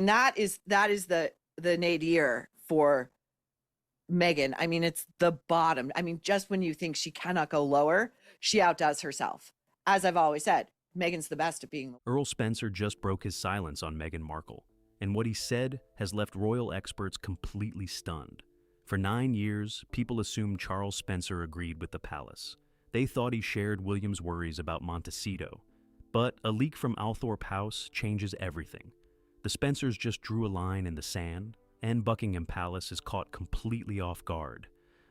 And that is the nadir for Meghan. I mean, it's the bottom. I mean, just when you think she cannot go lower, she outdoes herself. As I've always said, Meghan's the best at being. Earl Spencer just broke his silence on Meghan Markle, and what he said has left royal experts completely stunned. For 9 years, people assumed Charles Spencer agreed with the palace. They thought he shared William's worries about Montecito. But a leak from Althorp House changes everything. The Spencers just drew a line in the sand, and Buckingham Palace is caught completely off guard.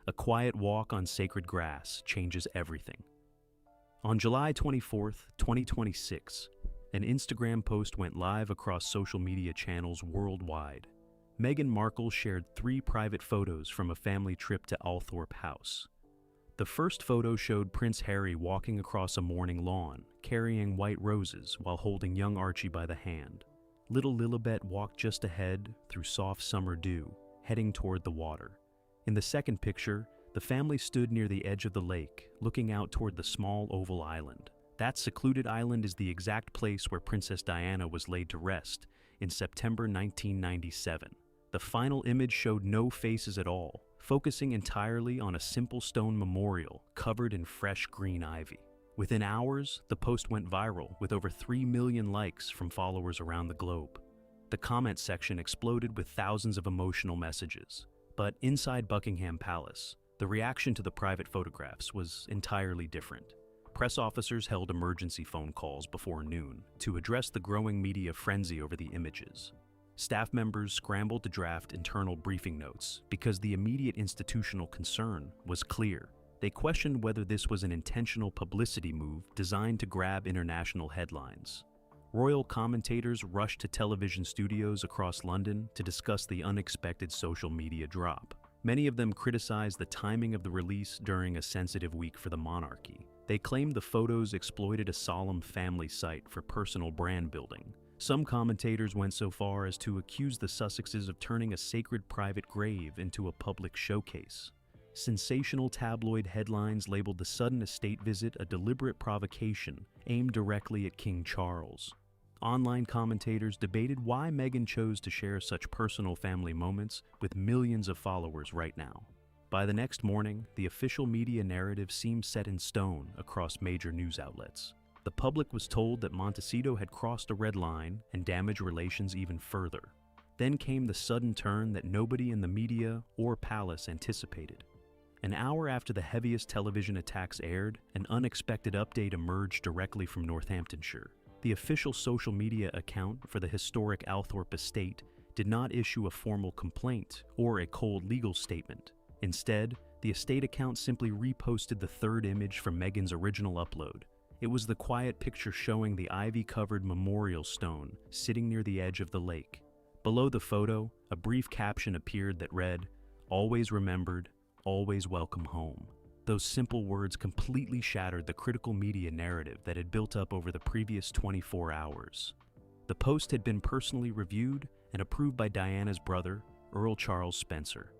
A quiet walk on sacred grass changes everything. On July 24th, 2026, an Instagram post went live across social media channels worldwide. Meghan Markle shared 3 private photos from a family trip to Althorp House. The first photo showed Prince Harry walking across a morning lawn, carrying white roses while holding young Archie by the hand. Little Lilibet walked just ahead through soft summer dew, heading toward the water. In the second picture, the family stood near the edge of the lake, looking out toward the small oval island. That secluded island is the exact place where Princess Diana was laid to rest in September 1997. The final image showed no faces at all, focusing entirely on a simple stone memorial covered in fresh green ivy. Within hours, the post went viral with over 3 million likes from followers around the globe. The comment section exploded with thousands of emotional messages. But inside Buckingham Palace, the reaction to the private photographs was entirely different. Press officers held emergency phone calls before noon to address the growing media frenzy over the images. Staff members scrambled to draft internal briefing notes because the immediate institutional concern was clear. They questioned whether this was an intentional publicity move designed to grab international headlines. Royal commentators rushed to television studios across London to discuss the unexpected social media drop. Many of them criticized the timing of the release during a sensitive week for the monarchy. They claimed the photos exploited a solemn family site for personal brand building. Some commentators went so far as to accuse the Sussexes of turning a sacred private grave into a public showcase. Sensational tabloid headlines labeled the sudden estate visit a deliberate provocation aimed directly at King Charles. Online commentators debated why Meghan chose to share such personal family moments with millions of followers right now. By the next morning, the official media narrative seemed set in stone across major news outlets. The public was told that Montecito had crossed a red line and damaged relations even further. Then came the sudden turn that nobody in the media or palace anticipated. An hour after the heaviest television attacks aired, an unexpected update emerged directly from Northamptonshire. The official social media account for the historic Althorp estate did not issue a formal complaint or a cold legal statement. Instead, the estate account simply reposted the third image from Meghan's original upload. It was the quiet picture showing the ivy-covered memorial stone sitting near the edge of the lake. Below the photo, a brief caption appeared that read, "Always remembered, always welcome home." Those simple words completely shattered the critical media narrative that had built up over the previous 24 hours. The post had been personally reviewed and approved by Diana's brother, Earl Charles Spencer.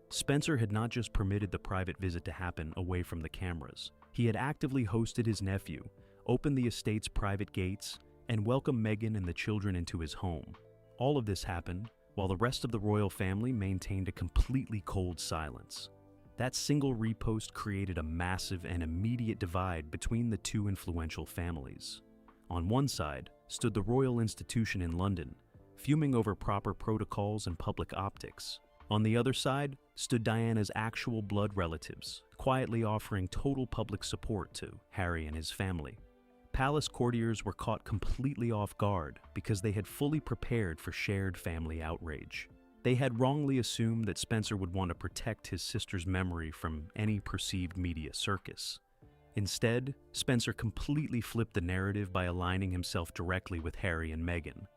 Spencer had not just permitted the private visit to happen away from the cameras. He had actively hosted his nephew, opened the estate's private gates, and welcomed Meghan and the children into his home. All of this happened while the rest of the royal family maintained a completely cold silence. That single repost created a massive and immediate divide between the two influential families. On one side stood the royal institution in London, fuming over proper protocols and public optics. On the other side stood Diana's actual blood relatives, quietly offering total public support to Harry and his family. Palace courtiers were caught completely off guard because they had fully prepared for shared family outrage. They had wrongly assumed that Spencer would want to protect his sister's memory from any perceived media circus. Instead, Spencer completely flipped the narrative by aligning himself directly with Harry and Meghan.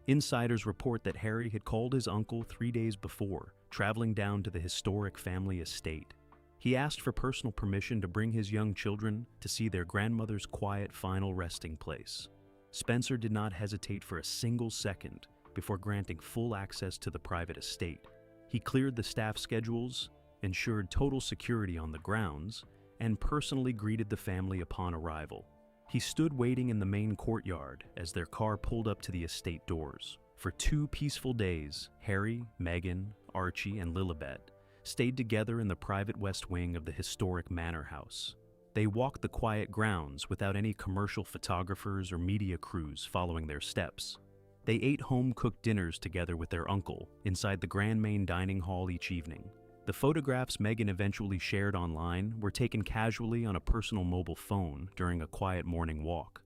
Insiders report that Harry had called his uncle 3 days before, traveling down to the historic family estate. He asked for personal permission to bring his young children to see their grandmother's quiet final resting place. Spencer did not hesitate for a single second before granting full access to the private estate. He cleared the staff schedules, ensured total security on the grounds, and personally greeted the family upon arrival. He stood waiting in the main courtyard as their car pulled up to the estate doors. For 2 peaceful days, Harry, Meghan, Archie, and Lilibet stayed together in the private west wing of the historic manor house. They walked the quiet grounds without any commercial photographers or media crews following their steps. They ate home-cooked dinners together with their uncle inside the grand main dining hall each evening. The photographs Meghan eventually shared online were taken casually on a personal mobile phone during a quiet morning walk.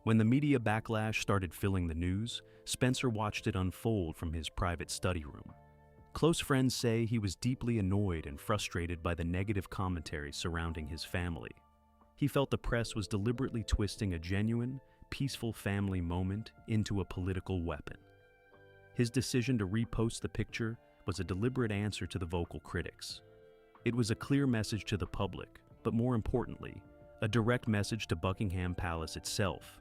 When the media backlash started filling the news, Spencer watched it unfold from his private study room. Close friends say he was deeply annoyed and frustrated by the negative commentary surrounding his family. He felt the press was deliberately twisting a genuine, peaceful family moment into a political weapon. His decision to repost the picture was a deliberate answer to the vocal critics. It was a clear message to the public, but more importantly, a direct message to Buckingham Palace itself.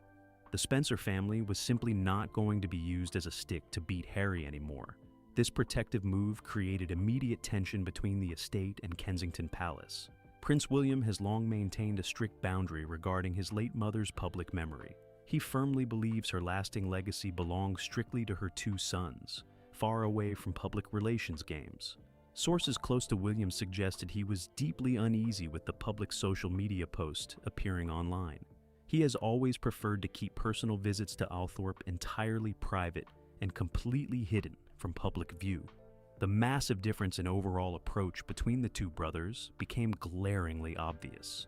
The Spencer family was simply not going to be used as a stick to beat Harry anymore. This protective move created immediate tension between the estate and Kensington Palace. Prince William has long maintained a strict boundary regarding his late mother's public memory. He firmly believes her lasting legacy belongs strictly to her 2 sons, far away from public relations games. Sources close to William suggested he was deeply uneasy with the public social media post appearing online. He has always preferred to keep personal visits to Althorp entirely private and completely hidden from public view. The massive difference in overall approach between the 2 brothers became glaringly obvious.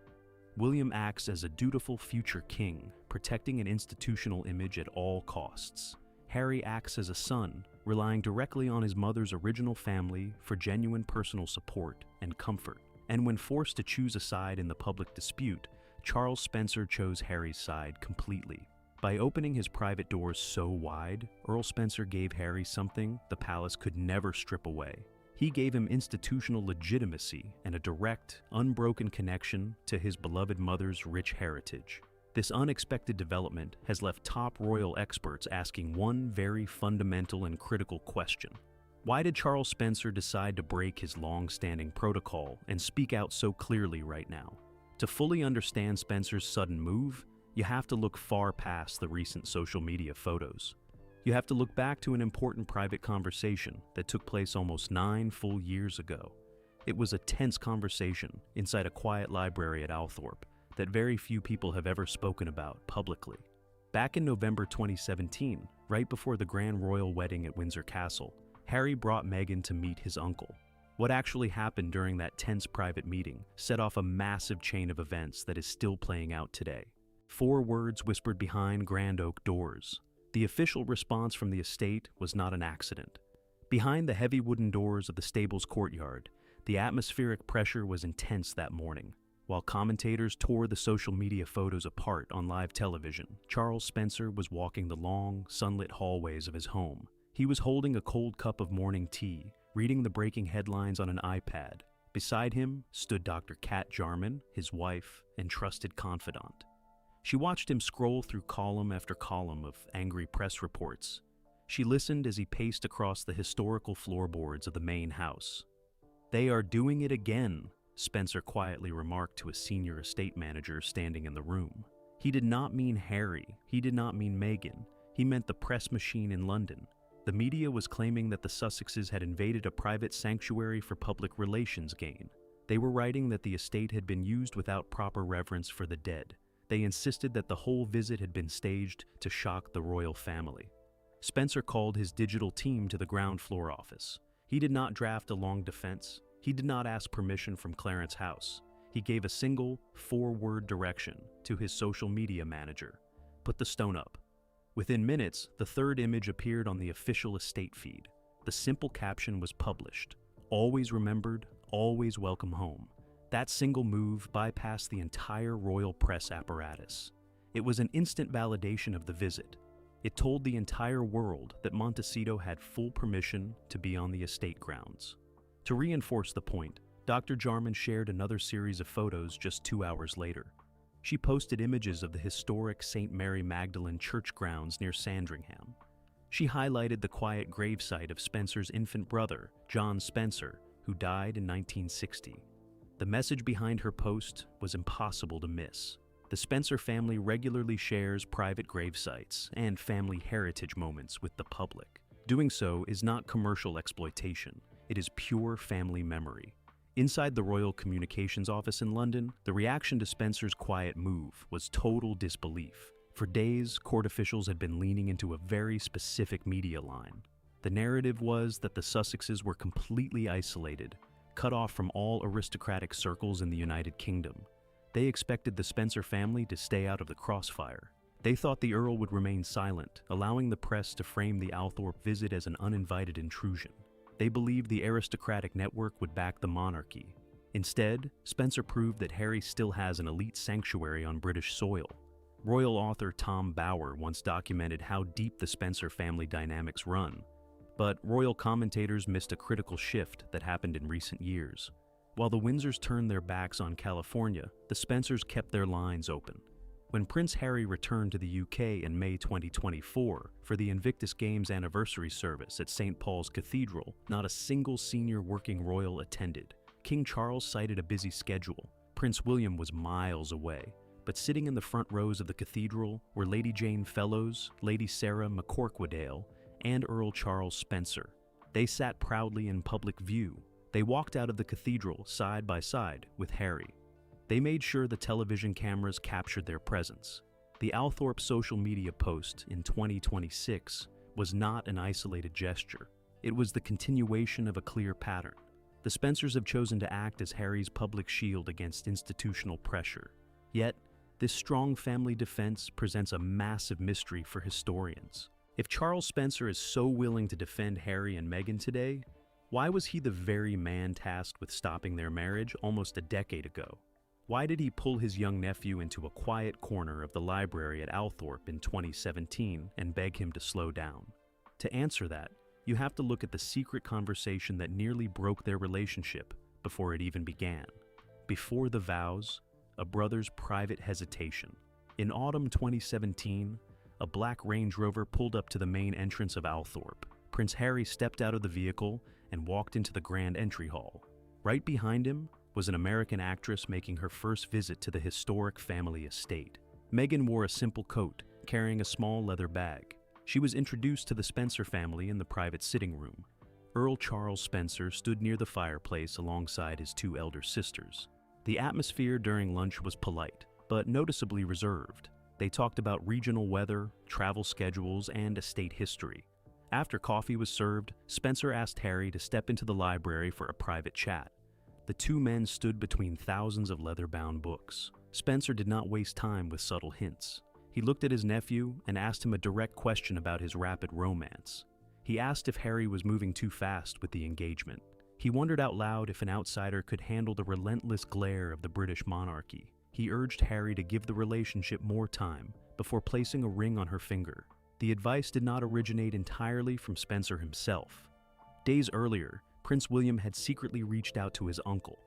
William acts as a dutiful future king, protecting an institutional image at all costs. Harry acts as a son, relying directly on his mother's original family for genuine personal support and comfort. And when forced to choose a side in the public dispute, Charles Spencer chose Harry's side completely. By opening his private doors so wide, Earl Spencer gave Harry something the palace could never strip away. He gave him institutional legitimacy and a direct, unbroken connection to his beloved mother's rich heritage. This unexpected development has left top royal experts asking one very fundamental and critical question. Why did Charles Spencer decide to break his long-standing protocol and speak out so clearly right now? To fully understand Spencer's sudden move, you have to look far past the recent social media photos. You have to look back to an important private conversation that took place almost 9 full years ago. It was a tense conversation inside a quiet library at Althorp that very few people have ever spoken about publicly. Back in November 2017, right before the grand royal wedding at Windsor Castle, Harry brought Meghan to meet his uncle. What actually happened during that tense private meeting set off a massive chain of events that is still playing out today. 4 words whispered behind grand oak doors. The official response from the estate was not an accident. Behind the heavy wooden doors of the stable's courtyard, the atmospheric pressure was intense that morning. While commentators tore the social media photos apart on live television, Charles Spencer was walking the long, sunlit hallways of his home. He was holding a cold cup of morning tea, reading the breaking headlines on an iPad. Beside him stood Dr. Kat Jarman, his wife and trusted confidant. She watched him scroll through column after column of angry press reports. She listened as he paced across the historical floorboards of the main house. "They are doing it again," Spencer quietly remarked to a senior estate manager standing in the room. He did not mean Harry. He did not mean Meghan. He meant the press machine in London. The media was claiming that the Sussexes had invaded a private sanctuary for public relations gain. They were writing that the estate had been used without proper reverence for the dead. They insisted that the whole visit had been staged to shock the royal family. Spencer called his digital team to the ground floor office. He did not draft a long defense. He did not ask permission from Clarence House. He gave a single, 4-word direction to his social media manager: "Put the stone up." Within minutes, the 3rd image appeared on the official estate feed. The simple caption was published: "Always remembered, always welcome home." That single move bypassed the entire royal press apparatus. It was an instant validation of the visit. It told the entire world that Montecito had full permission to be on the estate grounds. To reinforce the point, Dr. Jarman shared another series of photos just 2 hours later. She posted images of the historic St. Mary Magdalene church grounds near Sandringham. She highlighted the quiet gravesite of Spencer's infant brother, John Spencer, who died in 1960. The message behind her post was impossible to miss. The Spencer family regularly shares private grave sites and family heritage moments with the public. Doing so is not commercial exploitation, it is pure family memory. Inside the Royal Communications Office in London, the reaction to Spencer's quiet move was total disbelief. For days, court officials had been leaning into a very specific media line. The narrative was that the Sussexes were completely isolated, cut off from all aristocratic circles in the United Kingdom. They expected the Spencer family to stay out of the crossfire. They thought the Earl would remain silent, allowing the press to frame the Althorpe visit as an uninvited intrusion. They believed the aristocratic network would back the monarchy. Instead, Spencer proved that Harry still has an elite sanctuary on British soil. Royal author Tom Bower once documented how deep the Spencer family dynamics run. But royal commentators missed a critical shift that happened in recent years. While the Windsors turned their backs on California, the Spencers kept their lines open. When Prince Harry returned to the UK in May 2024 for the Invictus Games anniversary service at St. Paul's Cathedral, not a single senior working royal attended. King Charles cited a busy schedule. Prince William was miles away, but sitting in the front rows of the cathedral were Lady Jane Fellows, Lady Sarah McCorquodale, and Earl Charles Spencer. They sat proudly in public view. They walked out of the cathedral side by side with Harry. They made sure the television cameras captured their presence. The Althorpe social media post in 2026 was not an isolated gesture. It was the continuation of a clear pattern. The Spencers have chosen to act as Harry's public shield against institutional pressure. Yet, this strong family defense presents a massive mystery for historians. If Charles Spencer is so willing to defend Harry and Meghan today, why was he the very man tasked with stopping their marriage almost a decade ago? Why did he pull his young nephew into a quiet corner of the library at Althorpe in 2017 and beg him to slow down? To answer that, you have to look at the secret conversation that nearly broke their relationship before it even began. Before the vows, a brother's private hesitation. In autumn 2017, a black Range Rover pulled up to the main entrance of Althorpe. Prince Harry stepped out of the vehicle and walked into the grand entry hall. Right behind him was an American actress making her first visit to the historic family estate. Meghan wore a simple coat, carrying a small leather bag. She was introduced to the Spencer family in the private sitting room. Earl Charles Spencer stood near the fireplace alongside his two elder sisters. The atmosphere during lunch was polite, but noticeably reserved. They talked about regional weather, travel schedules, and estate history. After coffee was served, Spencer asked Harry to step into the library for a private chat. The two men stood between thousands of leather-bound books. Spencer did not waste time with subtle hints. He looked at his nephew and asked him a direct question about his rapid romance. He asked if Harry was moving too fast with the engagement. He wondered out loud if an outsider could handle the relentless glare of the British monarchy. He urged Harry to give the relationship more time before placing a ring on her finger. The advice did not originate entirely from Spencer himself. Days earlier, Prince William had secretly reached out to his uncle.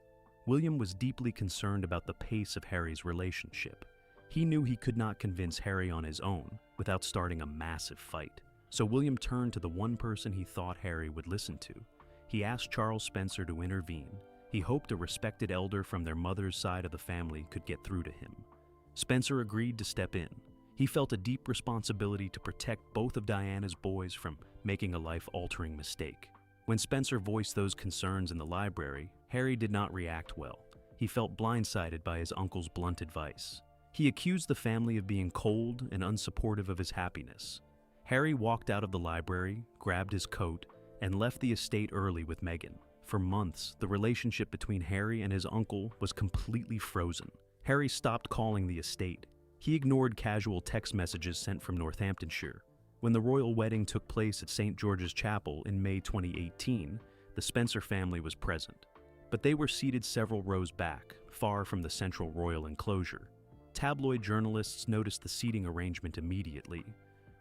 William was deeply concerned about the pace of Harry's relationship. He knew he could not convince Harry on his own without starting a massive fight. So William turned to the one person he thought Harry would listen to. He asked Charles Spencer to intervene. He hoped a respected elder from their mother's side of the family could get through to him. Spencer agreed to step in. He felt a deep responsibility to protect both of Diana's boys from making a life-altering mistake. When Spencer voiced those concerns in the library, Harry did not react well. He felt blindsided by his uncle's blunt advice. He accused the family of being cold and unsupportive of his happiness. Harry walked out of the library, grabbed his coat, and left the estate early with Meghan. For months, the relationship between Harry and his uncle was completely frozen. Harry stopped calling the estate. He ignored casual text messages sent from Northamptonshire. When the royal wedding took place at St. George's Chapel in May 2018, the Spencer family was present. But they were seated several rows back, far from the central royal enclosure. Tabloid journalists noticed the seating arrangement immediately.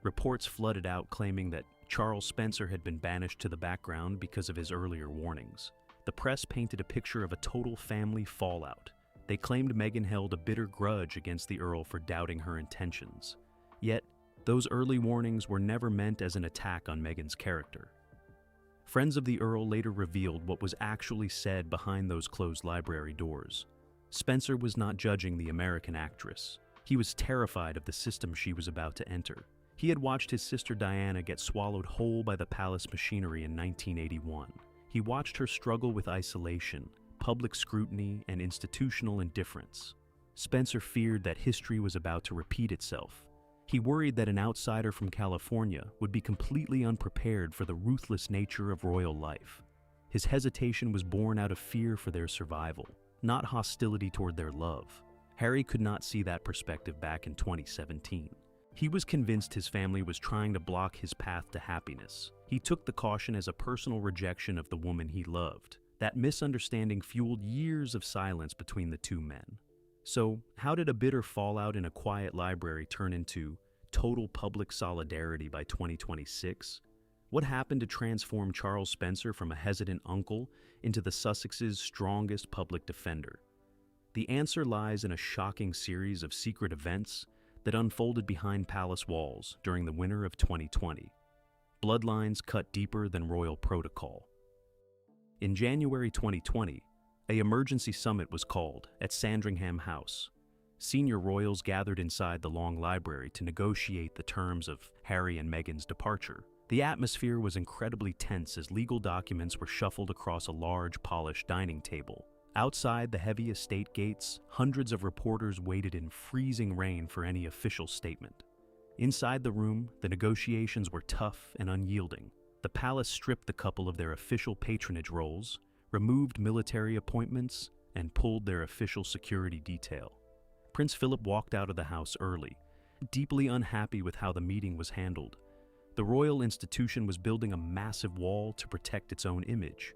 Reports flooded out claiming that Charles Spencer had been banished to the background because of his earlier warnings. The press painted a picture of a total family fallout. They claimed Meghan held a bitter grudge against the Earl for doubting her intentions. Yet, those early warnings were never meant as an attack on Meghan's character. Friends of the Earl later revealed what was actually said behind those closed library doors. Spencer was not judging the American actress. He was terrified of the system she was about to enter. He had watched his sister Diana get swallowed whole by the palace machinery in 1981. He watched her struggle with isolation, public scrutiny, and institutional indifference. Spencer feared that history was about to repeat itself. He worried that an outsider from California would be completely unprepared for the ruthless nature of royal life. His hesitation was born out of fear for their survival, not hostility toward their love. Harry could not see that perspective back in 2017. He was convinced his family was trying to block his path to happiness. He took the caution as a personal rejection of the woman he loved. That misunderstanding fueled years of silence between the two men. So, how did a bitter fallout in a quiet library turn into total public solidarity by 2026? What happened to transform Charles Spencer from a hesitant uncle into the Sussex's strongest public defender? The answer lies in a shocking series of secret events that unfolded behind palace walls during the winter of 2020. Bloodlines cut deeper than royal protocol. In January 2020, an emergency summit was called at Sandringham House. Senior royals gathered inside the long library to negotiate the terms of Harry and Meghan's departure. The atmosphere was incredibly tense as legal documents were shuffled across a large, polished dining table. Outside the heavy estate gates, hundreds of reporters waited in freezing rain for any official statement. Inside the room, the negotiations were tough and unyielding. The palace stripped the couple of their official patronage roles, removed military appointments, and pulled their official security detail. Prince Philip walked out of the house early, deeply unhappy with how the meeting was handled. The royal institution was building a massive wall to protect its own image.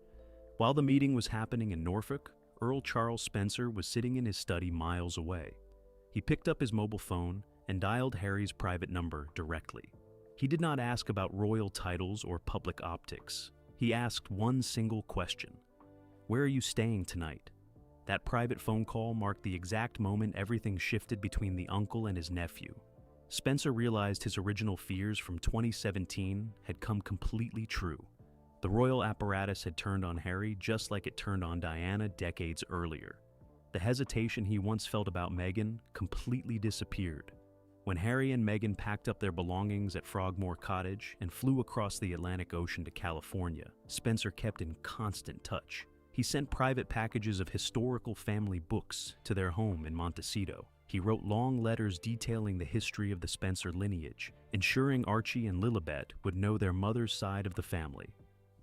While the meeting was happening in Norfolk, Earl Charles Spencer was sitting in his study miles away. He picked up his mobile phone and dialed Harry's private number directly. He did not ask about royal titles or public optics. He asked one single question: "Where are you staying tonight?" That private phone call marked the exact moment everything shifted between the uncle and his nephew. Spencer realized his original fears from 2017 had come completely true. The royal apparatus had turned on Harry just like it turned on Diana decades earlier. The hesitation he once felt about Meghan completely disappeared. When Harry and Meghan packed up their belongings at Frogmore Cottage and flew across the Atlantic Ocean to California, Spencer kept in constant touch. He sent private packages of historical family books to their home in Montecito. He wrote long letters detailing the history of the Spencer lineage, ensuring Archie and Lilibet would know their mother's side of the family.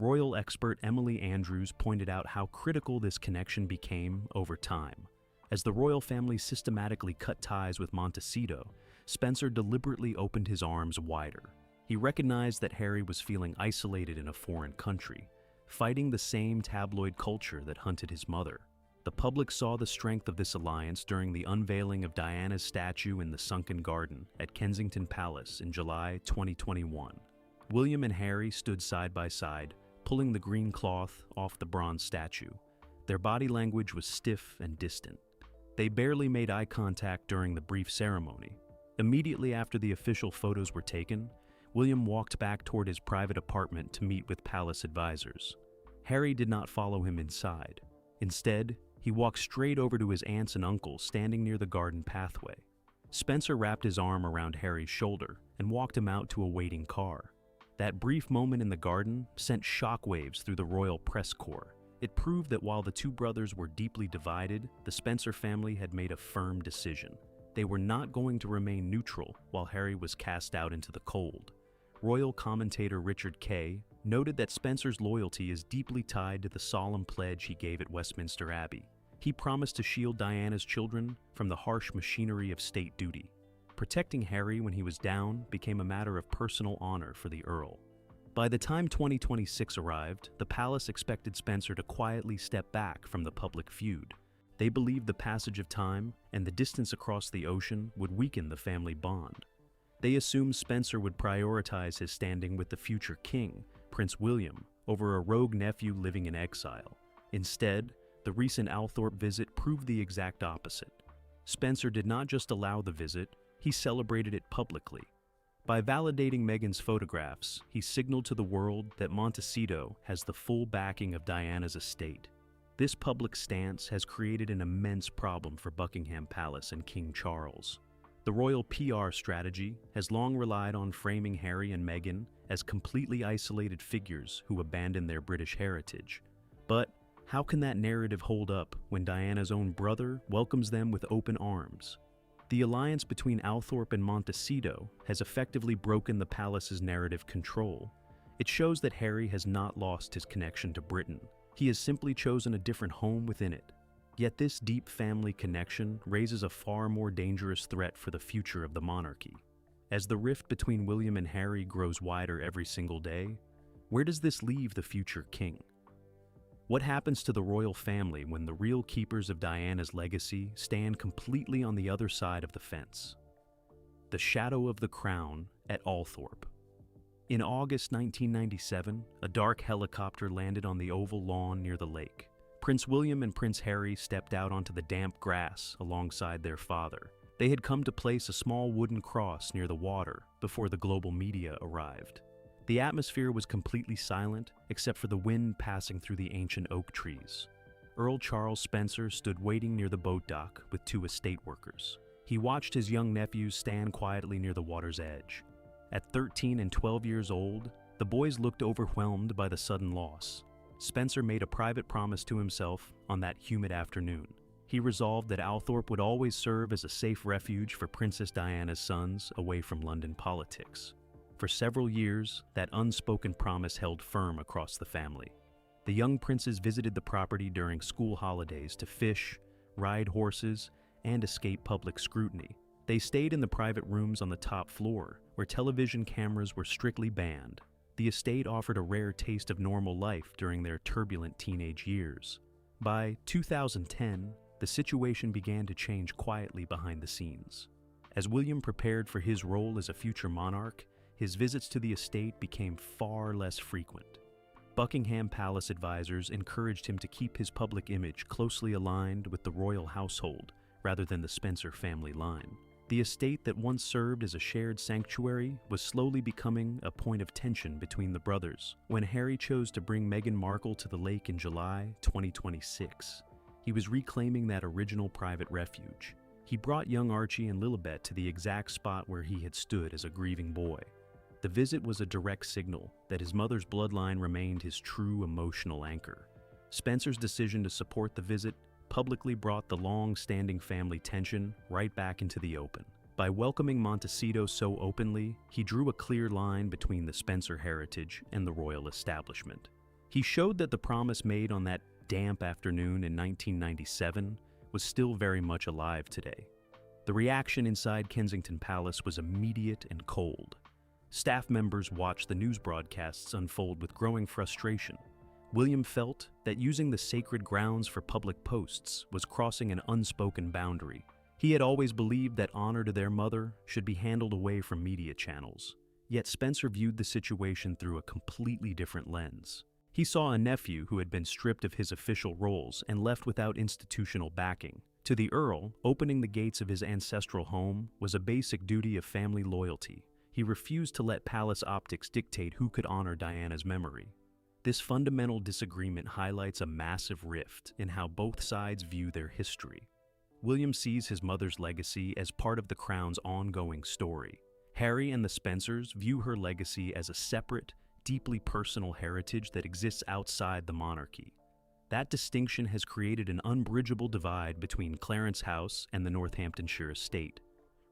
Royal expert Emily Andrews pointed out how critical this connection became over time. As the royal family systematically cut ties with Montecito, Spencer deliberately opened his arms wider. He recognized that Harry was feeling isolated in a foreign country, fighting the same tabloid culture that hunted his mother. The public saw the strength of this alliance during the unveiling of Diana's statue in the sunken garden at Kensington Palace in July 2021. William and Harry stood side by side, pulling the green cloth off the bronze statue. Their body language was stiff and distant. They barely made eye contact during the brief ceremony. Immediately after the official photos were taken, William walked back toward his private apartment to meet with palace advisors. Harry did not follow him inside. Instead, he walked straight over to his aunts and uncles standing near the garden pathway. Spencer wrapped his arm around Harry's shoulder and walked him out to a waiting car. That brief moment in the garden sent shockwaves through the royal press corps. It proved that while the two brothers were deeply divided, the Spencer family had made a firm decision. They were not going to remain neutral while Harry was cast out into the cold. Royal commentator Richard Kay noted that Spencer's loyalty is deeply tied to the solemn pledge he gave at Westminster Abbey. He promised to shield Diana's children from the harsh machinery of state duty. Protecting Harry when he was down became a matter of personal honor for the Earl. By the time 2026 arrived, the palace expected Spencer to quietly step back from the public feud. They believed the passage of time and the distance across the ocean would weaken the family bond. They assumed Spencer would prioritize his standing with the future king, Prince William, over a rogue nephew living in exile. Instead, the recent Althorp visit proved the exact opposite. Spencer did not just allow the visit, he celebrated it publicly. By validating Meghan's photographs, he signaled to the world that Montecito has the full backing of Diana's estate. This public stance has created an immense problem for Buckingham Palace and King Charles. The The royal PR strategy has long relied on framing Harry and Meghan as completely isolated figures who abandon their British heritage. But how can that narrative hold up when Diana's own brother welcomes them with open arms? The alliance between Althorp and Montecito has effectively broken the palace's narrative control. It shows that Harry has not lost his connection to Britain. He has simply chosen a different home within it. Yet this deep family connection raises a far more dangerous threat for the future of the monarchy. As the rift between William and Harry grows wider every single day, where does this leave the future king? What happens to the royal family when the real keepers of Diana's legacy stand completely on the other side of the fence? The shadow of the crown at Althorp. In August 1997, a dark helicopter landed on the oval lawn near the lake. Prince William and Prince Harry stepped out onto the damp grass alongside their father. They had come to place a small wooden cross near the water before the global media arrived. The atmosphere was completely silent except for the wind passing through the ancient oak trees. Earl Charles Spencer stood waiting near the boat dock with two estate workers. He watched his young nephews stand quietly near the water's edge. At 13 and 12 years old, the boys looked overwhelmed by the sudden loss. Spencer made a private promise to himself on that humid afternoon. He resolved that Althorp would always serve as a safe refuge for Princess Diana's sons away from London politics. For several years, that unspoken promise held firm across the family. The young princes visited the property during school holidays to fish, ride horses, and escape public scrutiny. They stayed in the private rooms on the top floor, where television cameras were strictly banned. The estate offered a rare taste of normal life during their turbulent teenage years. By 2010, the situation began to change quietly behind the scenes. As William prepared for his role as a future monarch, his visits to the estate became far less frequent. Buckingham Palace advisors encouraged him to keep his public image closely aligned with the royal household rather than the Spencer family line. The estate that once served as a shared sanctuary was slowly becoming a point of tension between the brothers. When Harry chose to bring Meghan Markle to the lake in July 2026, he was reclaiming that original private refuge. He brought young Archie and Lilibet to the exact spot where he had stood as a grieving boy. The visit was a direct signal that his mother's bloodline remained his true emotional anchor. Spencer's decision to support the visit publicly brought the long-standing family tension right back into the open. By welcoming Montecito so openly, he drew a clear line between the Spencer heritage and the royal establishment. He showed that the promise made on that damp afternoon in 1997 was still very much alive today. The reaction inside Kensington Palace was immediate and cold. Staff members watched the news broadcasts unfold with growing frustration. William felt that using the sacred grounds for public posts was crossing an unspoken boundary. He had always believed that honor to their mother should be handled away from media channels. Yet Spencer viewed the situation through a completely different lens. He saw a nephew who had been stripped of his official roles and left without institutional backing. To the Earl, opening the gates of his ancestral home was a basic duty of family loyalty. He refused to let palace optics dictate who could honor Diana's memory. This fundamental disagreement highlights a massive rift in how both sides view their history. William sees his mother's legacy as part of the crown's ongoing story. Harry and the Spencers view her legacy as a separate, deeply personal heritage that exists outside the monarchy. That distinction has created an unbridgeable divide between Clarence House and the Northamptonshire estate.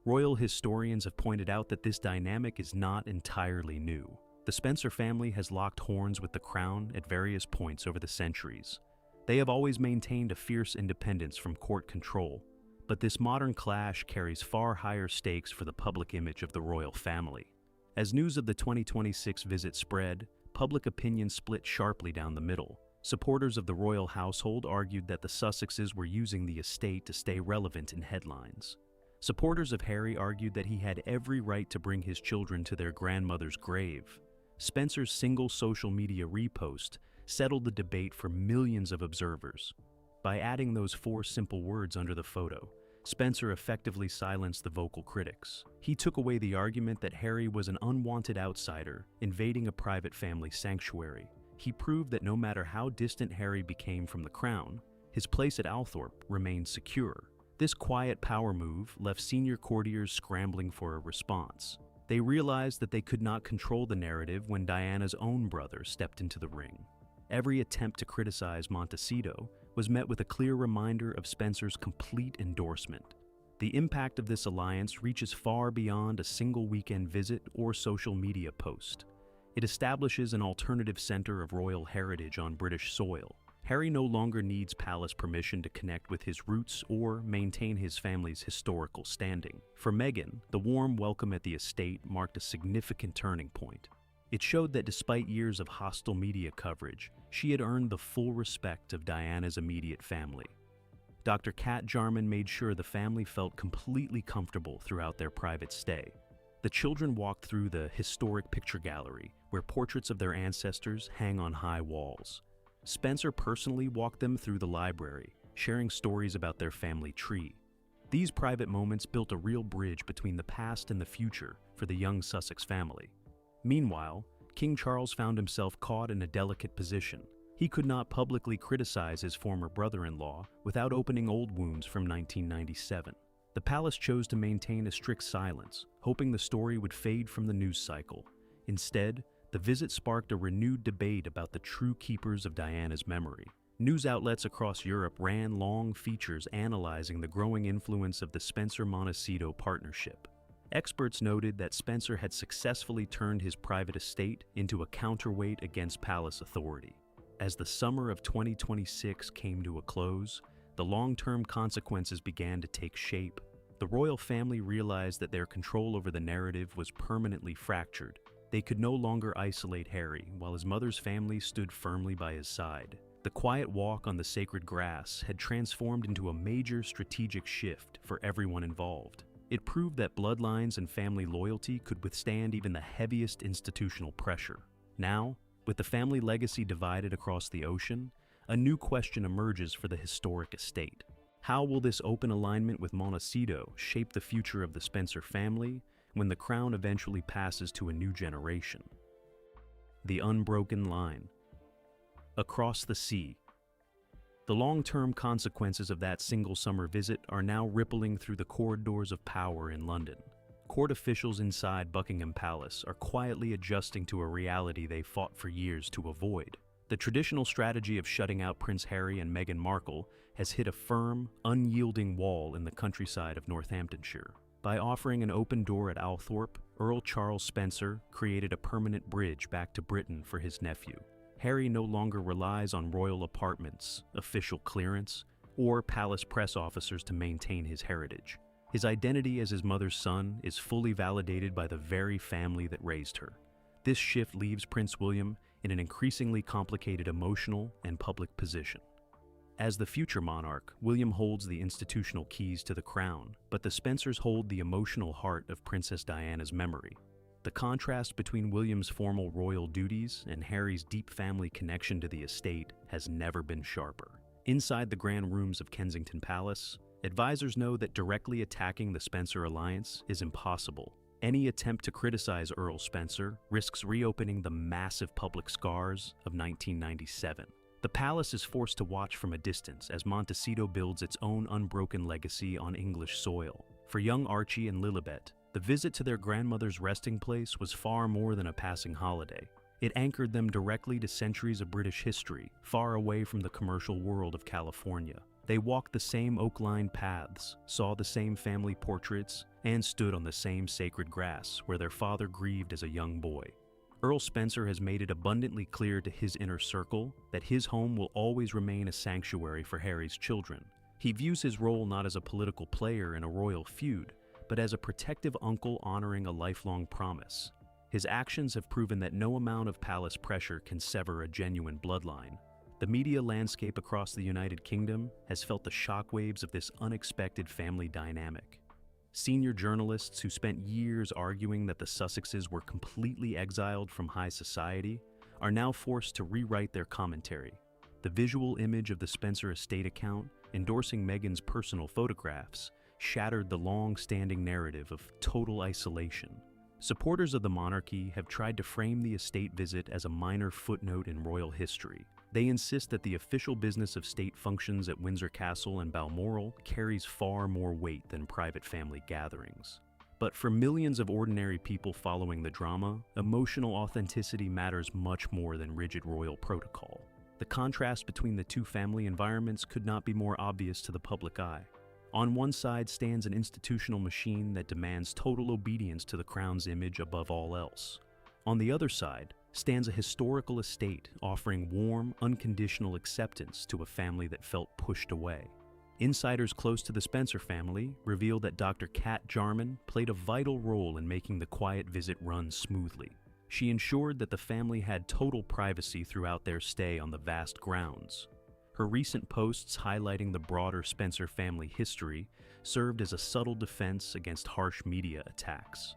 Royal historians have pointed out that this dynamic is not entirely new. The Spencer family has locked horns with the crown at various points over the centuries. They have always maintained a fierce independence from court control, but this modern clash carries far higher stakes for the public image of the royal family. As news of the 2026 visit spread, public opinion split sharply down the middle. Supporters of the royal household argued that the Sussexes were using the estate to stay relevant in headlines. Supporters of Harry argued that he had every right to bring his children to their grandmother's grave. Spencer's single social media repost settled the debate for millions of observers. By adding those 4 simple words under the photo, Spencer effectively silenced the vocal critics. He took away the argument that Harry was an unwanted outsider invading a private family sanctuary. He proved that no matter how distant Harry became from the crown, his place at Althorp remained secure. This quiet power move left senior courtiers scrambling for a response. They realized that they could not control the narrative when Diana's own brother stepped into the ring. Every attempt to criticize Montecito was met with a clear reminder of Spencer's complete endorsement. The impact of this alliance reaches far beyond a single weekend visit or social media post. It establishes an alternative center of royal heritage on British soil. Harry no longer needs palace permission to connect with his roots or maintain his family's historical standing. For Meghan, the warm welcome at the estate marked a significant turning point. It showed that despite years of hostile media coverage, she had earned the full respect of Diana's immediate family. Dr. Kat Jarman made sure the family felt completely comfortable throughout their private stay. The children walked through the historic picture gallery, where portraits of their ancestors hang on high walls. Spencer personally walked them through the library, sharing stories about their family tree. These private moments built a real bridge between the past and the future for the young Sussex family. Meanwhile, King Charles found himself caught in a delicate position. He could not publicly criticize his former brother-in-law without opening old wounds from 1997. The palace chose to maintain a strict silence, hoping the story would fade from the news cycle. Instead, the visit sparked a renewed debate about the true keepers of Diana's memory. News outlets across Europe ran long features analyzing the growing influence of the Spencer-Montecito partnership. Experts noted that Spencer had successfully turned his private estate into a counterweight against palace authority. As the summer of 2026 came to a close, the long-term consequences began to take shape. The royal family realized that their control over the narrative was permanently fractured. They could no longer isolate Harry, while his mother's family stood firmly by his side. The quiet walk on the sacred grass had transformed into a major strategic shift for everyone involved. It proved that bloodlines and family loyalty could withstand even the heaviest institutional pressure. Now, with the family legacy divided across the ocean, a new question emerges for the historic estate. How will this open alignment with Montecito shape the future of the Spencer family when the crown eventually passes to a new generation? The unbroken line. Across the sea. The long-term consequences of that single summer visit are now rippling through the corridors of power in London. Court officials inside Buckingham Palace are quietly adjusting to a reality they fought for years to avoid. The traditional strategy of shutting out Prince Harry and Meghan Markle has hit a firm, unyielding wall in the countryside of Northamptonshire. By offering an open door at Althorp, Earl Charles Spencer created a permanent bridge back to Britain for his nephew. Harry no longer relies on royal apartments, official clearance, or palace press officers to maintain his heritage. His identity as his mother's son is fully validated by the very family that raised her. This shift leaves Prince William in an increasingly complicated emotional and public position. As the future monarch, William holds the institutional keys to the crown, but the Spencers hold the emotional heart of Princess Diana's memory. The contrast between William's formal royal duties and Harry's deep family connection to the estate has never been sharper. Inside the grand rooms of Kensington Palace, advisors know that directly attacking the Spencer alliance is impossible. Any attempt to criticize Earl Spencer risks reopening the massive public scars of 1997. The palace is forced to watch from a distance as Montecito builds its own unbroken legacy on English soil. For young Archie and Lilibet, the visit to their grandmother's resting place was far more than a passing holiday. It anchored them directly to centuries of British history, far away from the commercial world of California. They walked the same oak-lined paths, saw the same family portraits, and stood on the same sacred grass where their father grieved as a young boy. Earl Spencer has made it abundantly clear to his inner circle that his home will always remain a sanctuary for Harry's children. He views his role not as a political player in a royal feud, but as a protective uncle honoring a lifelong promise. His actions have proven that no amount of palace pressure can sever a genuine bloodline. The media landscape across the United Kingdom has felt the shockwaves of this unexpected family dynamic. Senior journalists who spent years arguing that the Sussexes were completely exiled from high society are now forced to rewrite their commentary. The visual image of the Spencer estate account, endorsing Meghan's personal photographs, shattered the long-standing narrative of total isolation. Supporters of the monarchy have tried to frame the estate visit as a minor footnote in royal history, They insist that the official business of state functions at Windsor Castle and Balmoral carries far more weight than private family gatherings. But for millions of ordinary people following the drama, emotional authenticity matters much more than rigid royal protocol. The contrast between the two family environments could not be more obvious to the public eye. On one side stands an institutional machine that demands total obedience to the crown's image above all else. On the other side stands a historical estate offering warm, unconditional acceptance to a family that felt pushed away. Insiders close to the Spencer family reveal that Dr. Kat Jarman played a vital role in making the quiet visit run smoothly. She ensured that the family had total privacy throughout their stay on the vast grounds. Her recent posts highlighting the broader Spencer family history served as a subtle defense against harsh media attacks.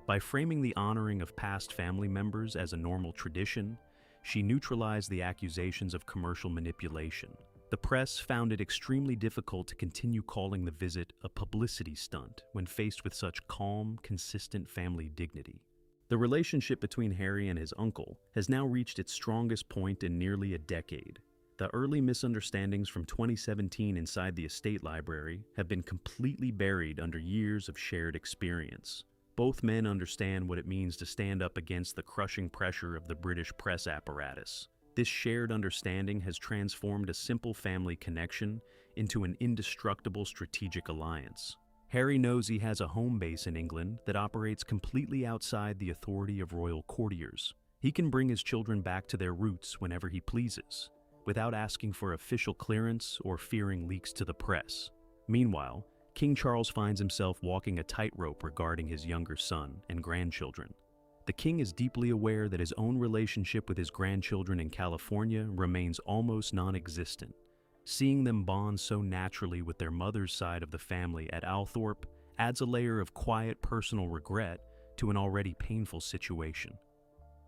By framing the honoring of past family members as a normal tradition, she neutralized the accusations of commercial manipulation. The press found it extremely difficult to continue calling the visit a publicity stunt when faced with such calm, consistent family dignity. The relationship between Harry and his uncle has now reached its strongest point in nearly a decade. The early misunderstandings from 2017 inside the estate library have been completely buried under years of shared experience. Both men understand what it means to stand up against the crushing pressure of the British press apparatus. This shared understanding has transformed a simple family connection into an indestructible strategic alliance. Harry knows he has a home base in England that operates completely outside the authority of royal courtiers. He can bring his children back to their roots whenever he pleases, without asking for official clearance or fearing leaks to the press. Meanwhile, King Charles finds himself walking a tightrope regarding his younger son and grandchildren. The king is deeply aware that his own relationship with his grandchildren in California remains almost non-existent. Seeing them bond so naturally with their mother's side of the family at Althorpe adds a layer of quiet personal regret to an already painful situation.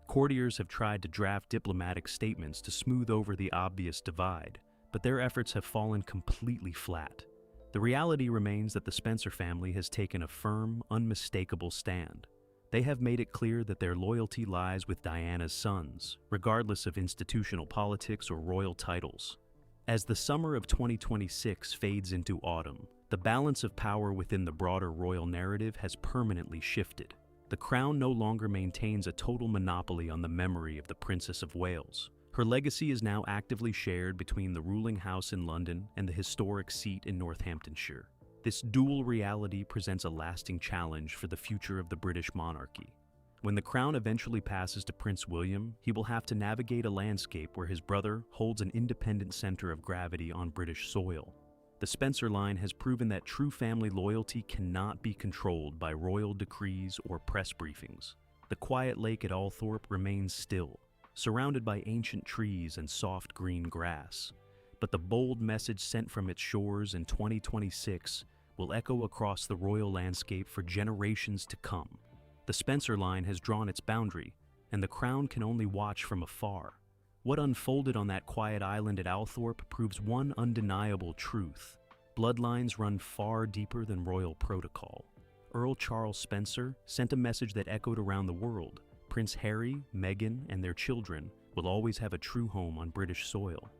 Courtiers have tried to draft diplomatic statements to smooth over the obvious divide, but their efforts have fallen completely flat. The reality remains that the Spencer family has taken a firm, unmistakable stand. They have made it clear that their loyalty lies with Diana's sons, regardless of institutional politics or royal titles. As the summer of 2026 fades into autumn, the balance of power within the broader royal narrative has permanently shifted. The crown no longer maintains a total monopoly on the memory of the Princess of Wales. Her legacy is now actively shared between the ruling house in London and the historic seat in Northamptonshire. This dual reality presents a lasting challenge for the future of the British monarchy. When the crown eventually passes to Prince William, he will have to navigate a landscape where his brother holds an independent center of gravity on British soil. The Spencer line has proven that true family loyalty cannot be controlled by royal decrees or press briefings. The quiet lake at Althorpe remains still, surrounded by ancient trees and soft green grass. But the bold message sent from its shores in 2026 will echo across the royal landscape for generations to come. The Spencer line has drawn its boundary, and the crown can only watch from afar. What unfolded on that quiet island at Althorpe proves one undeniable truth. Bloodlines run far deeper than royal protocol. Earl Charles Spencer sent a message that echoed around the world. Prince Harry, Meghan, and their children will always have a true home on British soil.